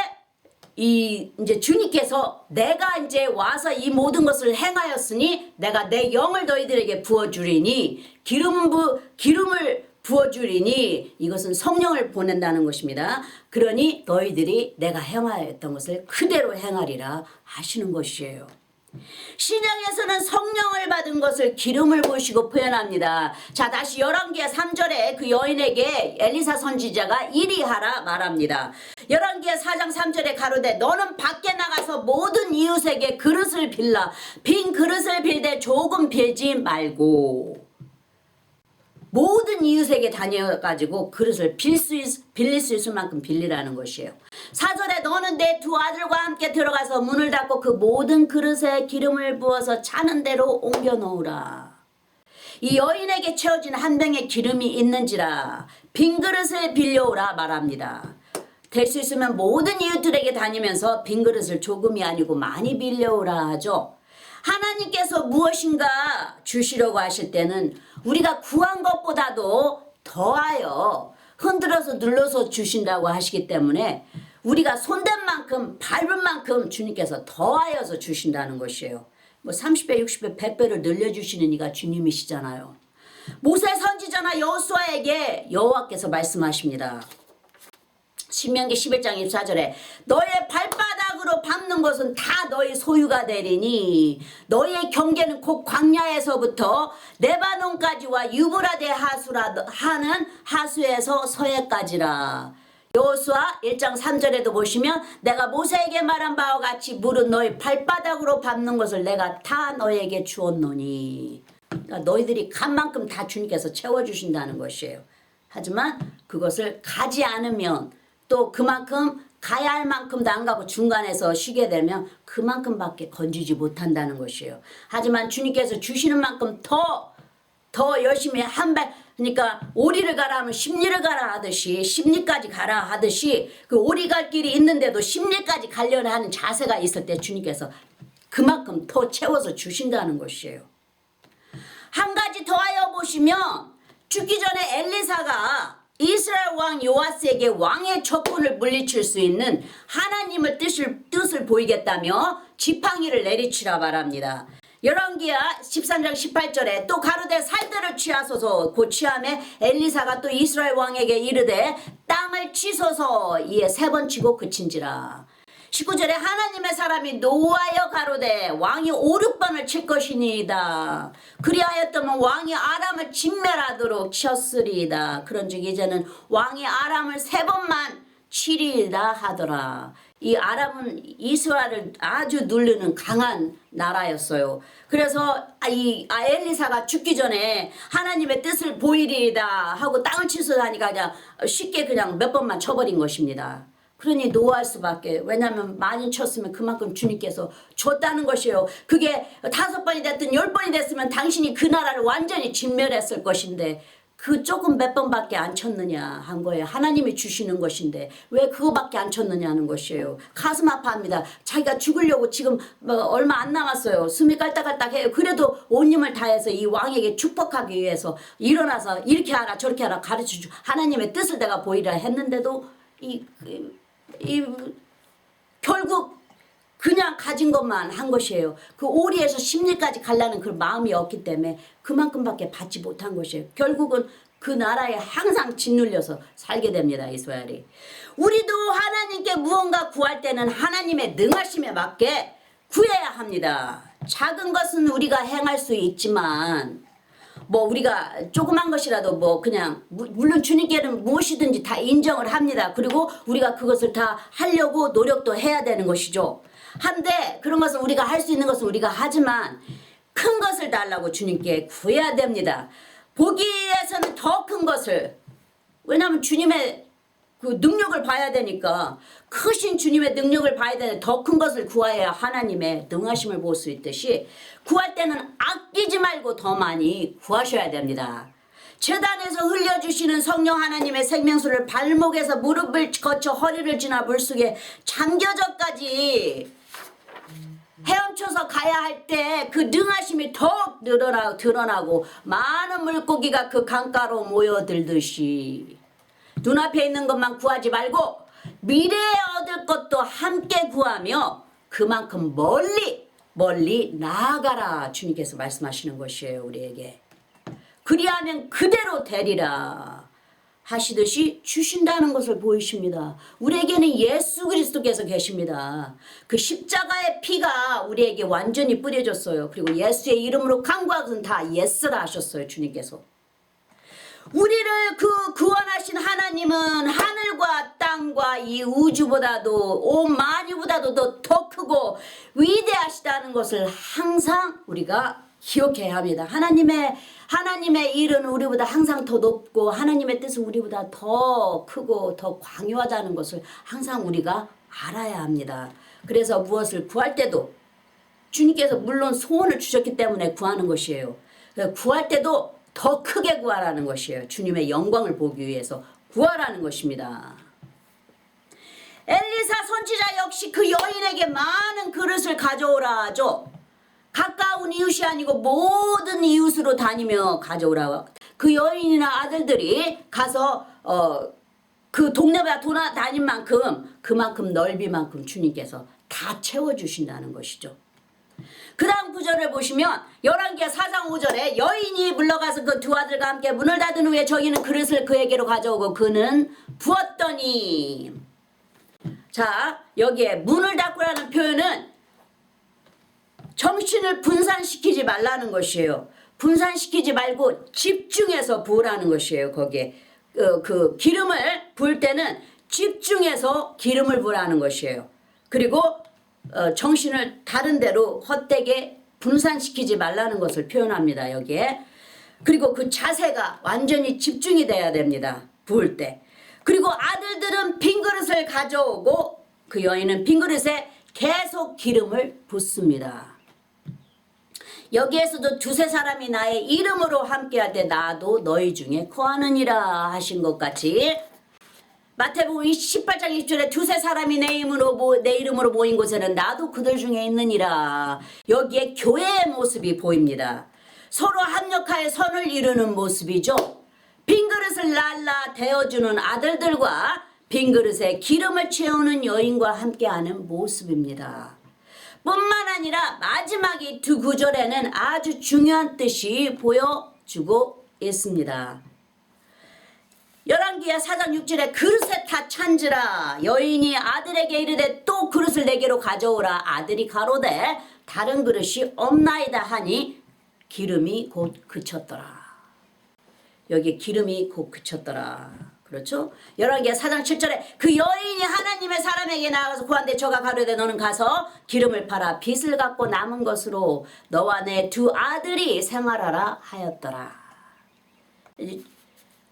이제 주님께서 내가 이제 와서 이 모든 것을 행하였으니 내가 내 영을 너희들에게 부어주리니 기름을 부어주리니, 이것은 성령을 보낸다는 것입니다. 그러니 너희들이 내가 행하였던 것을 그대로 행하리라 하시는 것이에요. 신약에서는 성령을 받은 것을 기름을 부으시고 표현합니다. 자, 다시 열왕기하 3절에 그 여인에게 엘리사 선지자가 이리 하라 말합니다. 열왕기하 4장 3절에 가로되 너는 밖에 나가서 모든 이웃에게 그릇을 빌라. 빈 그릇을 빌되 조금 빌지 말고. 모든 이웃에게 다녀가지고 그릇을 빌릴 수 있을 만큼 빌리라는 것이에요. 4절에 너는 내 두 아들과 함께 들어가서 문을 닫고 그 모든 그릇에 기름을 부어서 차는 대로 옮겨 놓으라. 이 여인에게 채워진 한 병의 기름이 있는지라 빈 그릇을 빌려오라 말합니다. 될 수 있으면 모든 이웃들에게 다니면서 빈 그릇을 조금이 아니고 많이 빌려오라 하죠. 하나님께서 무엇인가 주시려고 하실 때는 우리가 구한 것보다도 더하여 흔들어서 눌러서 주신다고 하시기 때문에 우리가 손댄 만큼 밟은 만큼 주님께서 더하여서 주신다는 것이에요. 뭐 30배, 60배, 100배를 늘려주시는 이가 주님이시잖아요. 모세 선지자나 여호수아에게 여호와께서 말씀하십니다. 신명기 11장 24절에 너의 발바닥으로 밟는 것은 다 너의 소유가 되리니 너의 경계는 곧 광야에서부터 레바논까지와 유브라데 하는 하수에서 서해까지라. 여호수아 1장 3절에도 보시면 내가 모세에게 말한 바와 같이 물은 너의 발바닥으로 밟는 것을 내가 다 너에게 주었노니. 그러니까 너희들이 간 만큼 다 주님께서 채워주신다는 것이에요. 하지만 그것을 가지 않으면 또 그만큼 가야 할 만큼도 안 가고 중간에서 쉬게 되면 그만큼밖에 건지지 못한다는 것이에요. 하지만 주님께서 주시는 만큼 더 열심히 그러니까 오리를 가라 하면 십리를 가라 하듯이 십리까지 가라 하듯이 그 오리 갈 길이 있는데도 십리까지 가려는 하는 자세가 있을 때 주님께서 그만큼 더 채워서 주신다는 것이에요. 한 가지 더하여 보시면 죽기 전에 엘리사가 이스라엘 왕 요아스에게 왕의 적군을 물리칠 수 있는 하나님의 뜻을 보이겠다며 지팡이를 내리치라 말합니다. 열왕기야 13장 18절에 또 가로되 살들을 취하소서 곧 취함에 엘리사가 또 이스라엘 왕에게 이르되 땅을 치소서 이에 3번 치고 그친지라. 19절에 하나님의 사람이 노하여 가로되 왕이 5, 6번을 칠 것이니이다. 그리하였더면 왕이 아람을 진멸하도록 쳤으리이다. 그런즉 이제는 왕이 아람을 3번만 치리이다 하더라. 이 아람은 이스라엘을 아주 누르는 강한 나라였어요. 그래서 이 엘리사가 죽기 전에 하나님의 뜻을 보이리이다 하고 땅을 치소하니까 그냥 쉽게 그냥 몇 번만 쳐버린 것입니다. 그러니 노할 수밖에. 왜냐하면 많이 쳤으면 그만큼 주님께서 줬다는 것이에요. 그게 5번이 됐든 10번이 됐으면 당신이 그 나라를 완전히 진멸했을 것인데 그 조금 몇 번밖에 안 쳤느냐 한 거예요. 하나님이 주시는 것인데 왜 그거밖에 안 쳤느냐는 것이에요. 가슴 아파합니다. 자기가 죽으려고 지금 얼마 안 남았어요. 숨이 깔딱깔딱해요. 그래도 온 힘을 다해서 이 왕에게 축복하기 위해서 일어나서 이렇게 하라 저렇게 하라 가르쳐주고 하나님의 뜻을 내가 보이라 했는데도 결국 그냥 가진 것만 한 것이에요. 그 오리에서 심리까지 가려는 그 마음이 없기 때문에 그만큼밖에 받지 못한 것이에요. 결국은 그 나라에 항상 짓눌려서 살게 됩니다. 이스라엘이. 우리도 하나님께 무언가 구할 때는 하나님의 능하심에 맞게 구해야 합니다. 작은 것은 우리가 행할 수 있지만 우리가 조그만 것이라도 그냥 물론 주님께는 무엇이든지 다 인정을 합니다. 그리고 우리가 그것을 다 하려고 노력도 해야 되는 것이죠. 한데 그런 것은 우리가 할 수 있는 것은 우리가 하지만 큰 것을 달라고 주님께 구해야 됩니다. 보기에서는 더 큰 것을, 왜냐하면 주님의 그 능력을 봐야 되니까 크신 주님의 능력을 봐야 되는데 더 큰 것을 구해야 하나님의 능하심을 볼 수 있듯이 구할 때는 아끼지 말고 더 많이 구하셔야 됩니다. 제단에서 흘려주시는 성령 하나님의 생명수를 발목에서 무릎을 거쳐 허리를 지나 물속에 잠겨져까지 헤엄쳐서 가야 할 때 그 능하심이 더욱 드러나고 많은 물고기가 그 강가로 모여들듯이 눈앞에 있는 것만 구하지 말고 미래에 얻을 것도 함께 구하며 그만큼 멀리 나아가라 주님께서 말씀하시는 것이에요. 우리에게. 그리하면 그대로 되리라 하시듯이 주신다는 것을 보이십니다. 우리에게는 예수 그리스도께서 계십니다. 그 십자가의 피가 우리에게 완전히 뿌려졌어요. 그리고 예수의 이름으로 간구한 것은 다 예스라 하셨어요. 주님께서. 우리를 그 구원하신 하나님은 하늘과 땅과 이 우주보다도 온 만유보다도 더 크고 위대하시다는 것을 항상 우리가 기억해야 합니다. 하나님의 일은 우리보다 항상 더 높고 하나님의 뜻은 우리보다 더 크고 더 광요하다는 것을 항상 우리가 알아야 합니다. 그래서 무엇을 구할 때도 주님께서 물론 소원을 주셨기 때문에 구하는 것이에요. 구할 때도 더 크게 구하라는 것이에요. 주님의 영광을 보기 위해서 구하라는 것입니다. 엘리사 선지자 역시 그 여인에게 많은 그릇을 가져오라 하죠. 가까운 이웃이 아니고 모든 이웃으로 다니며 가져오라. 그 여인이나 아들들이 가서 그 동네마다 돌아다닌 만큼 그만큼 넓이만큼 주님께서 다 채워주신다는 것이죠. 그 다음 구절을 보시면 열왕기하 4장 5절에 여인이 물러가서 그 두 아들과 함께 문을 닫은 후에 저기는 그릇을 그에게로 가져오고 그는 부었더니, 자 여기에 문을 닫고라는 표현은 정신을 분산시키지 말라는 것이에요. 분산시키지 말고 집중해서 부으라는 것이에요. 거기에 그 기름을 부을 때는 집중해서 기름을 부으라는 것이에요. 그리고 정신을 다른 데로 헛되게 분산시키지 말라는 것을 표현합니다. 여기에. 그리고 그 자세가 완전히 집중이 돼야 됩니다. 부을 때. 그리고 아들들은 빈 그릇을 가져오고 그 여인은 빈 그릇에 계속 기름을 붓습니다. 여기에서도 두세 사람이 나의 이름으로 함께할 때 나도 너희 중에 거하느니라 하신 것 같이 마태복음 18장 20절에 두세 사람이 내 이름으로 모인 곳에는 나도 그들 중에 있느니라. 여기에 교회의 모습이 보입니다. 서로 합력하여 선을 이루는 모습이죠. 빈 그릇을 날라 대어주는 아들들과 빈 그릇에 기름을 채우는 여인과 함께하는 모습입니다. 뿐만 아니라 마지막 이 두 구절에는 아주 중요한 뜻이 보여주고 있습니다. 열왕기하 4장 6절에 그릇에 다 찬지라 여인이 아들에게 이르되 또 그릇을 내게로 가져오라. 아들이 가로되 다른 그릇이 없나이다 하니 기름이 곧 그쳤더라. 여기 기름이 곧 그쳤더라. 그렇죠? 열왕기하 4장 7절에 그 여인이 하나님의 사람에게 나아가서 구한데 저가 가로되 너는 가서 기름을 팔아 빚을 갚고 남은 것으로 너와 내 두 아들이 생활하라 하였더라.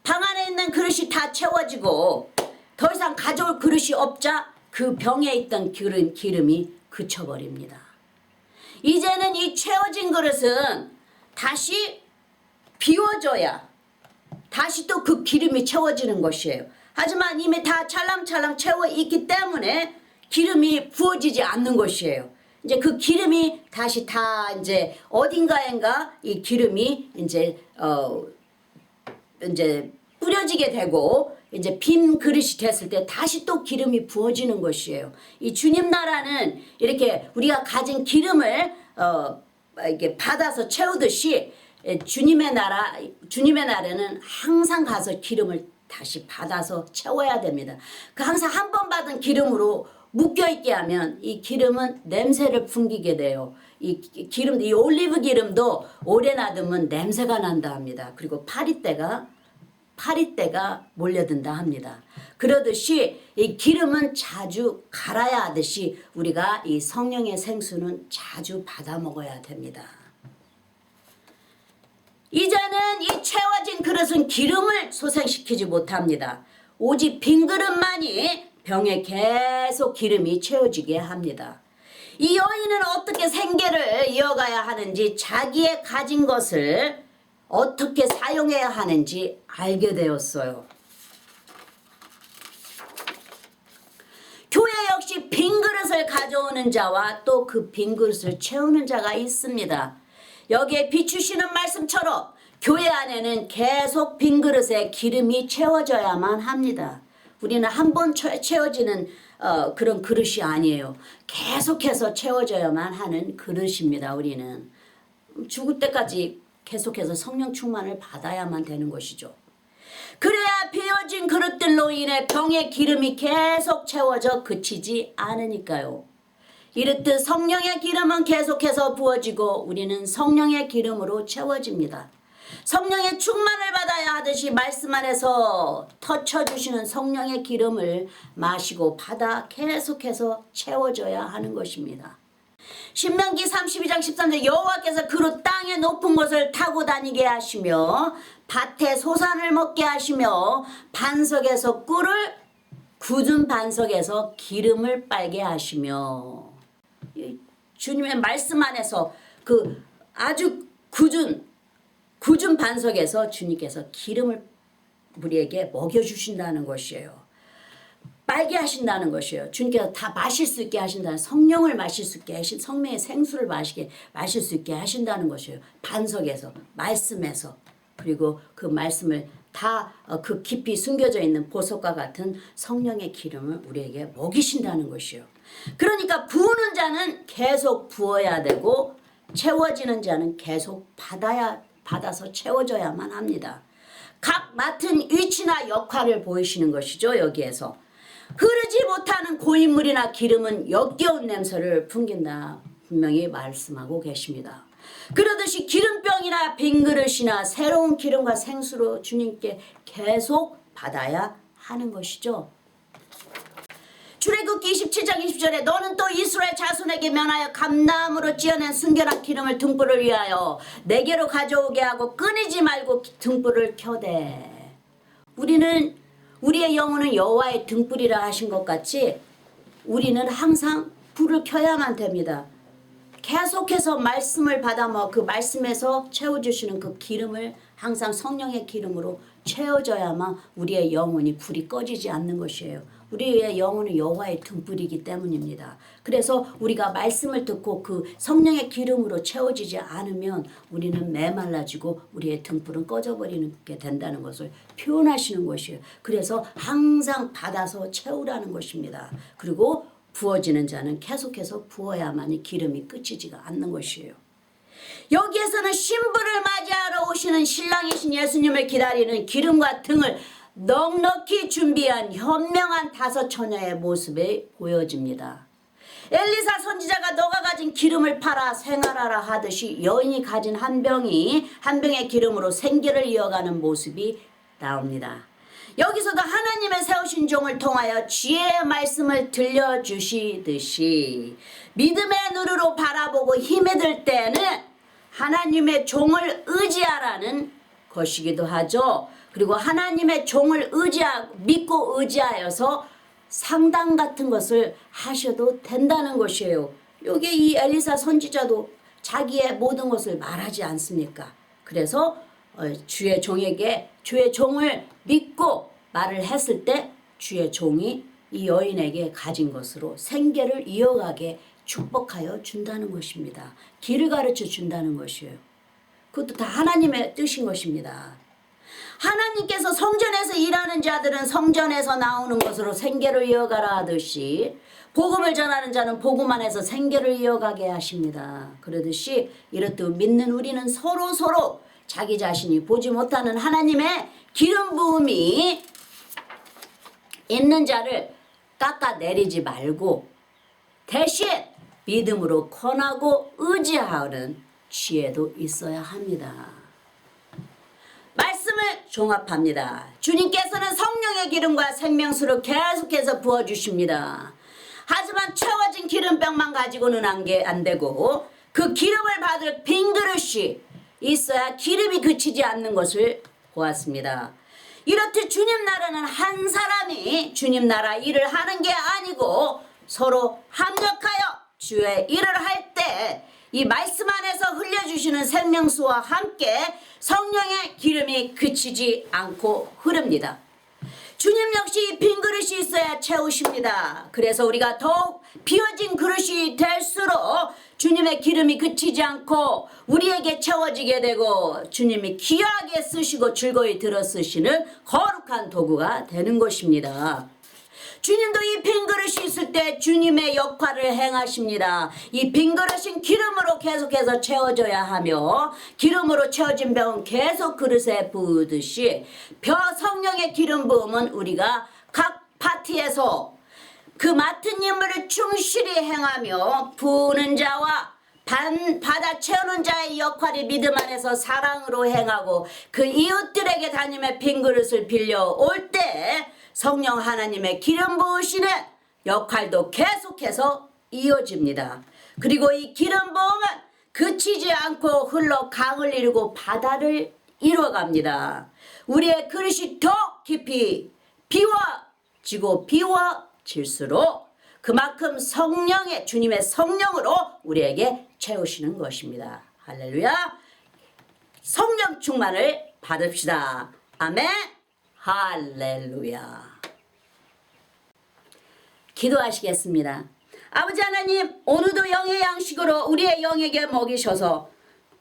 방 안에 있는 그릇이 다 채워지고 더 이상 가져올 그릇이 없자 그 병에 있던 기름이 그쳐버립니다. 이제는 이 채워진 그릇은 다시 비워져야 다시 또 그 기름이 채워지는 것이에요. 하지만 이미 다 찰랑찰랑 채워 있기 때문에 기름이 부어지지 않는 것이에요. 이제 그 기름이 다시 다 이제 어딘가엔가 이 기름이 이제 뿌려지게 되고 이제 빈 그릇이 됐을 때 다시 또 기름이 부어지는 것이에요. 이 주님 나라는 이렇게 우리가 가진 기름을 이렇게 받아서 채우듯이 주님의 나라는 항상 가서 기름을 다시 받아서 채워야 됩니다. 그 항상 한 번 받은 기름으로 묶여있게 하면 이 기름은 냄새를 풍기게 돼요. 이 올리브 기름도 오래 놔두면 냄새가 난다 합니다. 그리고 파리떼가 몰려든다 합니다. 그러듯이 이 기름은 자주 갈아야 하듯이 우리가 이 성령의 생수는 자주 받아 먹어야 됩니다. 이제는 이 채워진 그릇은 기름을 소생시키지 못합니다. 오직 빈 그릇만이 병에 계속 기름이 채워지게 합니다. 이 여인은 어떻게 생계를 이어가야 하는지 자기의 가진 것을 어떻게 사용해야 하는지 알게 되었어요. 교회 역시 빈 그릇을 가져오는 자와 또 그 빈 그릇을 채우는 자가 있습니다. 여기에 비추시는 말씀처럼 교회 안에는 계속 빈 그릇에 기름이 채워져야만 합니다. 우리는 한 번 채워지는 그런 그릇이 아니에요. 계속해서 채워져야만 하는 그릇입니다. 우리는 죽을 때까지 계속해서 성령 충만을 받아야만 되는 것이죠. 그래야 비워진 그릇들로 인해 병의 기름이 계속 채워져 그치지 않으니까요. 이렇듯 성령의 기름은 계속해서 부어지고 우리는 성령의 기름으로 채워집니다. 성령의 충만을 받아야 하듯이 말씀 안에서 터쳐주시는 성령의 기름을 마시고 받아 계속해서 채워져야 하는 것입니다. 신명기 32장 13절 여호와께서 그로 땅의 높은 곳을 타고 다니게 하시며 밭에 소산을 먹게 하시며 반석에서 꿀을 굳은 반석에서 기름을 빨게 하시며 주님의 말씀 안에서 그 아주 굳은 반석에서 주님께서 기름을 우리에게 먹여주신다는 것이에요. 빨게 하신다는 것이에요. 주님께서 다 마실 수 있게 하신다는 성령을 마실 수 있게 하신 성령의 생수를 마실 수 있게 하신다는 것이에요. 반석에서 말씀에서 그리고 그 말씀을 다 그 깊이 숨겨져 있는 보석과 같은 성령의 기름을 우리에게 먹이신다는 것이에요. 그러니까 부으는 자는 계속 부어야 되고 채워지는 자는 계속 받아서 채워져야만 합니다. 각 맡은 위치나 역할을 보이시는 것이죠. 여기에서 흐르지 못하는 고인물이나 기름은 역겨운 냄새를 풍긴다 분명히 말씀하고 계십니다. 그러듯이 기름병이나 빈 그릇이나 새로운 기름과 생수로 주님께 계속 받아야 하는 것이죠. 출애굽기 27장 20절에 너는 또 이스라엘 자손에게 면하여 감나무로 찌어낸 순결한 기름을 등불을 위하여 내게로 가져오게 하고 끊이지 말고 등불을 켜대. 우리의 영혼은 여호와의 등불이라 하신 것 같이 우리는 항상 불을 켜야만 됩니다. 계속해서 말씀을 받아 그 말씀에서 채워주시는 그 기름을 항상 성령의 기름으로 채워져야만 우리의 영혼이 불이 꺼지지 않는 것이에요. 우리의 영혼은 여호와의 등불이기 때문입니다. 그래서 우리가 말씀을 듣고 그 성령의 기름으로 채워지지 않으면 우리는 메말라지고 우리의 등불은 꺼져버리는 게 된다는 것을 표현하시는 것이에요. 그래서 항상 받아서 채우라는 것입니다. 그리고 부어지는 자는 계속해서 부어야만이 기름이 끝이지가 않는 것이에요. 여기에서는 신부를 맞이하러 오시는 신랑이신 예수님을 기다리는 기름과 등을 넉넉히 준비한 현명한 5 처녀의 모습이 보여집니다. 엘리사 선지자가 너가 가진 기름을 팔아 생활하라 하듯이 여인이 가진 한 병의 기름으로 생계를 이어가는 모습이 나옵니다. 여기서도 하나님의 세우신 종을 통하여 지혜의 말씀을 들려주시듯이 믿음의 눈으로 바라보고 힘이 들 때는 하나님의 종을 의지하라는 것이기도 하죠. 그리고 하나님의 종을 믿고 의지하여서 상담 같은 것을 하셔도 된다는 것이에요. 여기 이 엘리사 선지자도 자기의 모든 것을 말하지 않습니까? 그래서 주의 종에게 주의 종을 믿고 말을 했을 때 주의 종이 이 여인에게 가진 것으로 생계를 이어가게 축복하여 준다는 것입니다. 길을 가르쳐 준다는 것이에요. 그것도 다 하나님의 뜻인 것입니다. 하나님께서 성전에서 일하는 자들은 성전에서 나오는 것으로 생계를 이어가라 하듯이 복음을 전하는 자는 복음 안에서 생계를 이어가게 하십니다. 그러듯이 이렇듯 믿는 우리는 서로 자기 자신이 보지 못하는 하나님의 기름 부음이 있는 자를 깎아내리지 말고 대신 믿음으로 권하고 의지하는 지혜도 있어야 합니다. 말씀을 종합합니다. 주님께서는 성령의 기름과 생명수를 계속해서 부어주십니다. 하지만 채워진 기름병만 가지고는 안 되고 그 기름을 받을 빈 그릇이 있어야 기름이 그치지 않는 것을 보았습니다. 이렇듯 주님 나라는 한 사람이 주님 나라 일을 하는 게 아니고 서로 합력하여 주의 일을 할 때 이 말씀 안에서 흘려주시는 생명수와 함께 성령의 기름이 그치지 않고 흐릅니다. 주님 역시 이 빈 그릇이 있어야 채우십니다. 그래서 우리가 더욱 비워진 그릇이 될수록 주님의 기름이 그치지 않고 우리에게 채워지게 되고 주님이 귀하게 쓰시고 즐거이 들어 쓰시는 거룩한 도구가 되는 것입니다. 주님도 이 빈 그릇이 있을 때 주님의 역할을 행하십니다. 이 빈 그릇은 기름으로 계속해서 채워져야 하며 기름으로 채워진 병은 계속 그릇에 부으듯이 성령의 기름 부음은 우리가 각 파티에서 그 맡은 임무를 충실히 행하며 부으는 자와 받아 채우는 자의 역할이 믿음 안에서 사랑으로 행하고 그 이웃들에게 하나님의 빈 그릇을 빌려 올 때 성령 하나님의 기름 부으시는 역할도 계속해서 이어집니다. 그리고 이 기름 부음은 그치지 않고 흘러 강을 이루고 바다를 이루어갑니다. 우리의 그릇이 더 깊이 비워질수록 그만큼 성령의 주님의 성령으로 우리에게 채우시는 것입니다. 할렐루야. 성령 충만을 받읍시다. 아멘. 할렐루야. 기도하시겠습니다. 아버지 하나님, 오늘도 영의 양식으로 우리의 영에게 먹이셔서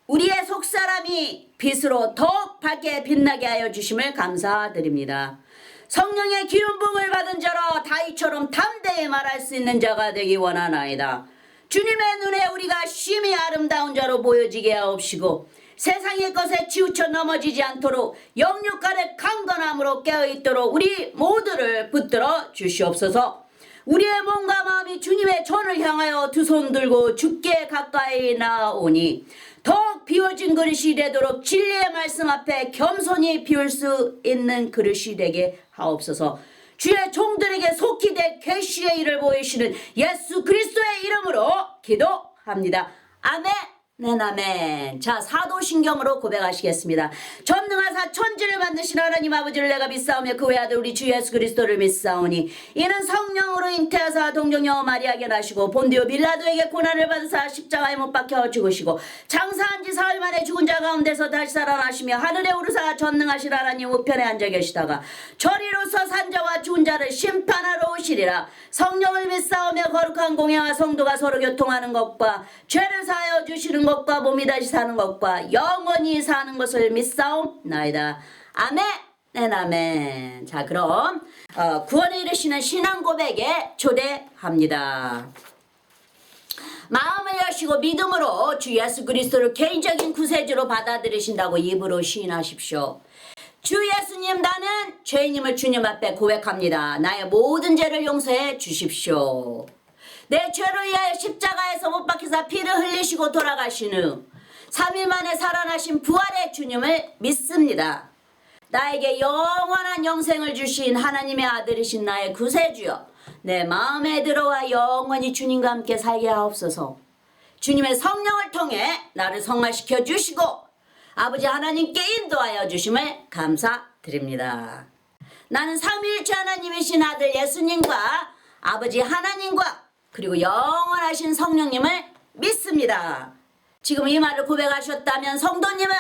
우리의 속사람이 빛으로 더욱 밝게 빛나게 하여 주심을 감사드립니다. 성령의 기름 부음을 받은 자로 다윗처럼 담대히 말할 수 있는 자가 되기 원하나이다. 주님의 눈에 우리가 심히 아름다운 자로 보여지게 하옵시고 세상의 것에 치우쳐 넘어지지 않도록 영육간의 강건함으로 깨어있도록 우리 모두를 붙들어 주시옵소서. 우리의 몸과 마음이 주님의 전을 향하여 두 손 들고 주께 가까이 나오니 더욱 비워진 그릇이 되도록 진리의 말씀 앞에 겸손히 비울 수 있는 그릇이 되게 하옵소서. 주의 종들에게 속히 될 계시의 일을 보이시는 예수 그리스도의 이름으로 기도합니다. 아멘. 네, 아멘. 자, 사도신경으로 고백하시겠습니다. 전능하사 천지를 만드신 하나님 아버지를 내가 믿사오며 그 외아들 우리 주 예수 그리스도를 믿사오니 이는 성령으로 잉태하사 동정녀 마리아에게 나시고 본디오 빌라도에게 고난을 받으사 십자가에 못 박혀 죽으시고 장사한 지 사흘 만에 죽은 자 가운데서 다시 살아나시며 하늘에 오르사 전능하신 하나님 우편에 앉아 계시다가 저리로서 산자와 죽은 자를 심판하러 오시리라. 성령을 믿사오며 거룩한 공예와 성도가 서로 교통하는 것과 죄를 사하여 주시는 것과 몸이 다시 사는 것과 영원히 사는 것을 믿사옵나이다. 아멘. 아멘. 자, 그럼 구원에 이르시는 신앙 고백에 초대합니다. 마음을 여시고 믿음으로 주 예수 그리스도를 개인적인 구세주로 받아들이신다고 입으로 시인하십시오. 주 예수님, 나는 죄인임을 주님 앞에 고백합니다. 나의 모든 죄를 용서해 주십시오. 내 죄를 위하여 십자가에서 못 박히사 피를 흘리시고 돌아가신 후 3일 만에 살아나신 부활의 주님을 믿습니다. 나에게 영원한 영생을 주신 하나님의 아들이신 나의 구세주여, 내 마음에 들어와 영원히 주님과 함께 살게 하옵소서. 주님의 성령을 통해 나를 성화시켜 주시고 아버지 하나님께 인도하여 주심을 감사드립니다. 나는 삼위일체 하나님이신 아들 예수님과 아버지 하나님과 그리고 영원하신 성령님을 믿습니다. 지금 이 말을 고백하셨다면 성도님은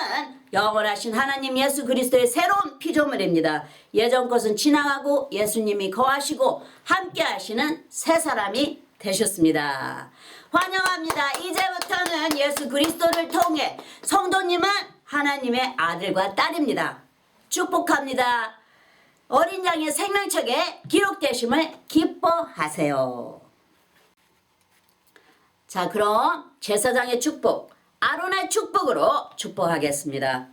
영원하신 하나님 예수 그리스도의 새로운 피조물입니다. 예전 것은 지나가고 예수님이 거하시고 함께 하시는 새 사람이 되셨습니다. 환영합니다. 이제부터는 예수 그리스도를 통해 성도님은 하나님의 아들과 딸입니다. 축복합니다. 어린 양의 생명책에 기록되심을 기뻐하세요. 자, 그럼 제사장의 축복, 아론의 축복으로 축복하겠습니다.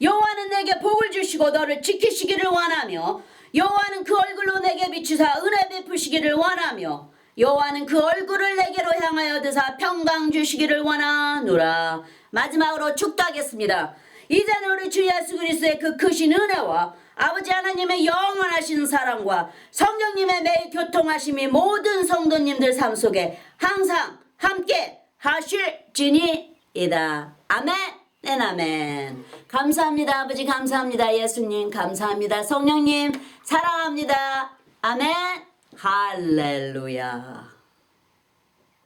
여호와는 내게 복을 주시고 너를 지키시기를 원하며 여호와는 그 얼굴로 내게 비추사 은혜 베푸시기를 원하며 여호와는 그 얼굴을 내게로 향하여 드사 평강 주시기를 원하노라. 마지막으로 축도하겠습니다. 이제는 우리 주 예수 그리스도의 그 크신 은혜와 아버지 하나님의 영원하신 사랑과 성령님의 매일 교통하심이 모든 성도님들 삶 속에 항상 함께 하실지니이다. 아멘. 아멘. 감사합니다. 아버지 감사합니다. 예수님 감사합니다. 성령님 사랑합니다. 아멘. 할렐루야.